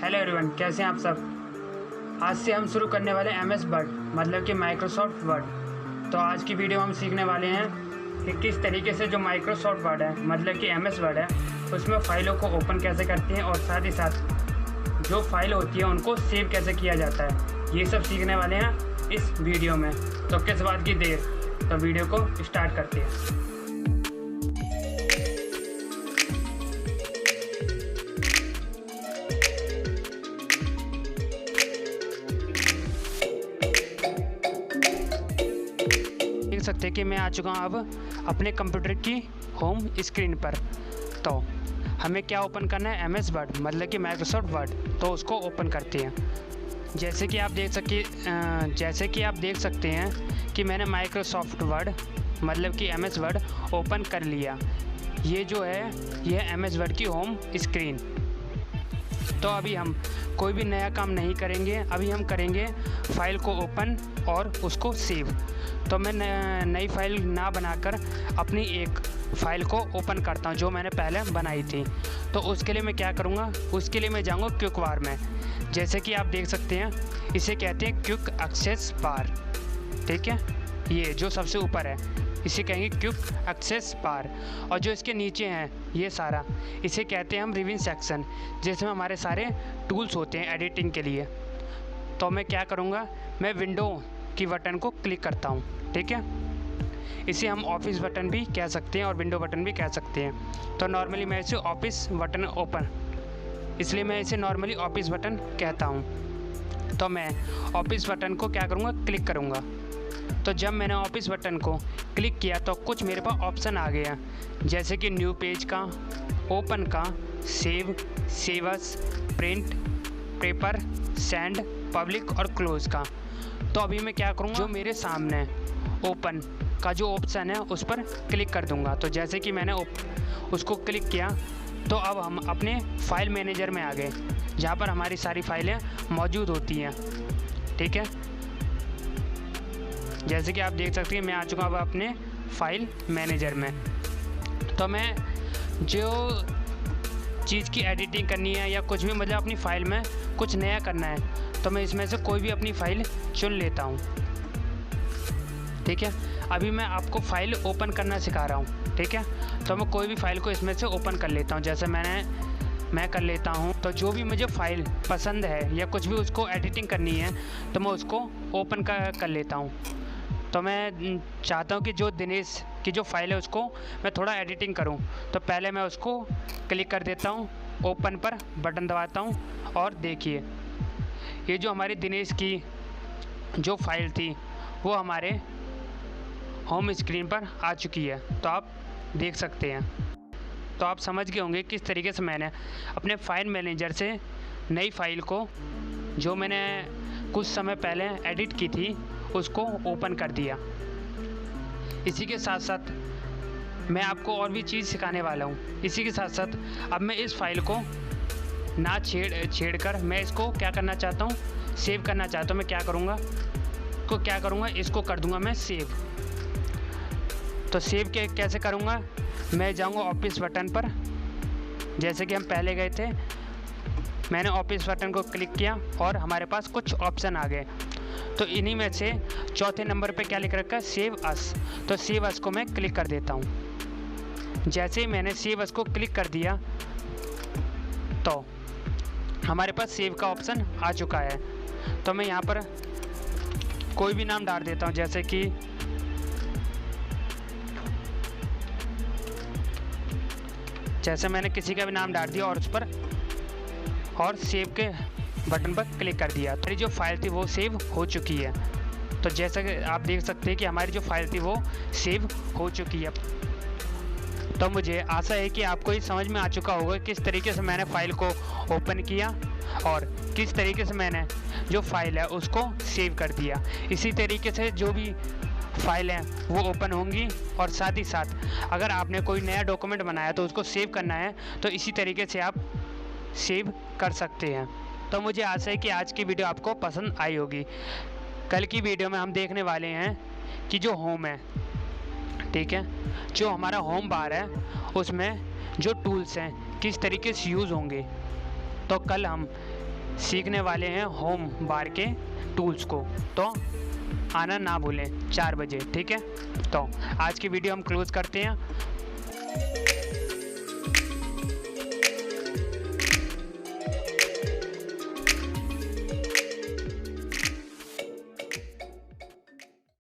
Hello everyone, कैसे हैं आप सब। आज से हम शुरू करने वाले MS वर्ड मतलब कि माइक्रोसॉफ्ट वर्ड। तो आज की वीडियो हम सीखने वाले हैं कि किस तरीके से जो माइक्रोसॉफ्ट वर्ड है मतलब कि MS वर्ड है उसमें फ़ाइलों को ओपन कैसे करते हैं और साथ ही साथ जो फाइल होती है उनको सेव कैसे किया जाता है। ये सब सीखने वाले हैं इस वीडियो में। तो किस बात की देर, तो वीडियो को स्टार्ट करते हैं। देख सकते हैं कि मैं आ चुका हूँ अब अपने कंप्यूटर की होम स्क्रीन पर। तो हमें क्या ओपन करना है, MS वर्ड मतलब कि माइक्रोसॉफ्ट वर्ड। तो उसको ओपन करते हैं। जैसे कि आप देख सकते हैं कि मैंने माइक्रोसॉफ्ट वर्ड मतलब कि MS वर्ड ओपन कर लिया। ये जो है यह MS वर्ड की होम स्क्रीन। तो अभी हम कोई भी नया काम नहीं करेंगे, अभी हम करेंगे फ़ाइल को ओपन और उसको सेव। तो मैं नई फाइल ना बनाकर अपनी एक फ़ाइल को ओपन करता हूँ जो मैंने पहले बनाई थी। तो उसके लिए मैं क्या करूँगा, उसके लिए मैं जाऊँगा क्विक बार में। जैसे कि आप देख सकते हैं इसे कहते हैं क्विक एक्सेस बार। ठीक है, ये जो सबसे ऊपर है इसे कहेंगे क्विक एक्सेस बार। और जो इसके नीचे हैं ये सारा इसे कहते हैं हम रिवीन सेक्शन, जिसमें हमारे सारे टूल्स होते हैं एडिटिंग के लिए। तो मैं क्या करूँगा, मैं विंडो की बटन को क्लिक करता हूँ। ठीक है, इसे हम ऑफिस बटन भी कह सकते हैं और विंडो बटन भी कह सकते हैं। तो नॉर्मली मैं इसे ऑफिस बटन ओपन, इसलिए मैं इसे नॉर्मली ऑफिस बटन कहता हूँ। तो मैं ऑफिस बटन को क्या करूँगा, क्लिक करूँगा। तो जब मैंने ऑफिस बटन को क्लिक किया तो कुछ मेरे पास ऑप्शन आ गया, जैसे कि न्यू पेज का, ओपन का, save, save us, print, paper, send, public और क्लोज का। तो अभी मैं क्या करूँगा, जो मेरे सामने ओपन का जो ऑप्शन है उस पर क्लिक कर दूँगा। तो जैसे कि मैंने उसको क्लिक किया तो अब हम अपने फाइल मैनेजर में आ गए, जहाँ पर हमारी सारी फाइलें मौजूद होती हैं। ठीक है, जैसे कि आप देख सकते हैं मैं आ चुका हूँ अपने फाइल मैनेजर में। तो मैं जो चीज़ की एडिटिंग करनी है या कुछ भी मतलब अपनी फ़ाइल में कुछ नया करना है तो मैं इसमें से कोई भी अपनी फ़ाइल चुन लेता हूँ। ठीक है, अभी मैं आपको फ़ाइल ओपन करना सिखा रहा हूँ। ठीक है, तो मैं कोई भी फ़ाइल को इसमें से ओपन कर लेता हूँ। जैसे मैं कर लेता हूँ। तो जो भी मुझे फ़ाइल पसंद है या कुछ भी उसको एडिटिंग करनी है तो मैं उसको ओपन कर लेता हूँ। तो मैं चाहता हूँ कि जो दिनेश की जो फाइल है उसको मैं थोड़ा एडिटिंग करूँ। तो पहले मैं उसको क्लिक कर देता हूँ, ओपन पर बटन दबाता हूँ और देखिए ये जो हमारी दिनेश की जो फाइल थी वो हमारे होम स्क्रीन पर आ चुकी है। तो आप देख सकते हैं। तो आप समझ गए होंगे किस तरीके से मैंने अपने फाइल मैनेजर से नई फाइल को जो मैंने कुछ समय पहले एडिट की थी उसको ओपन कर दिया। इसी के साथ साथ मैं आपको और भी चीज़ सिखाने वाला हूँ। इसी के साथ साथ अब मैं इस फाइल को ना छेड़ कर मैं इसको क्या करना चाहता हूँ, सेव करना चाहता हूँ। मैं क्या करूँगा, इसको कर दूँगा मैं सेव। तो सेव कैसे करूँगा, मैं जाऊँगा ऑफिस बटन पर, जैसे कि हम पहले गए थे। मैंने ऑफिस बटन को क्लिक किया और हमारे पास कुछ ऑप्शन आ गए। तो इन्हीं में से चौथे नंबर पे क्या लिख रखा है, सेव अस। तो सेव अस को मैं क्लिक कर देता हूँ। जैसे ही मैंने सेव अस को क्लिक कर दिया तो हमारे पास सेव का ऑप्शन आ चुका है। तो मैं यहाँ पर कोई भी नाम डाल देता हूँ, जैसे मैंने किसी का भी नाम डाल दिया और उस पर और सेव के बटन पर क्लिक कर दिया। तो जो फाइल थी वो सेव हो चुकी है। तो जैसा कि आप देख सकते हैं कि हमारी जो फाइल थी वो सेव हो चुकी है। तो मुझे आशा है कि आपको ये समझ में आ चुका होगा किस तरीके से मैंने फ़ाइल को ओपन किया और किस तरीके से मैंने जो फाइल है उसको सेव कर दिया। इसी तरीके से जो भी फाइल हैं वो ओपन होंगी। और साथ ही साथ अगर आपने कोई नया डॉक्यूमेंट बनाया तो उसको सेव करना है तो इसी तरीके से आप सेव कर सकते हैं। तो मुझे आशा है कि आज की वीडियो आपको पसंद आई होगी। कल की वीडियो में हम देखने वाले हैं कि जो होम है, ठीक है, जो हमारा होम बार है उसमें जो टूल्स हैं किस तरीके से यूज़ होंगे। तो कल हम सीखने वाले हैं होम बार के टूल्स को, तो आना ना भूलें 4 बजे, ठीक है। तो आज की वीडियो हम क्लोज़ करते हैं।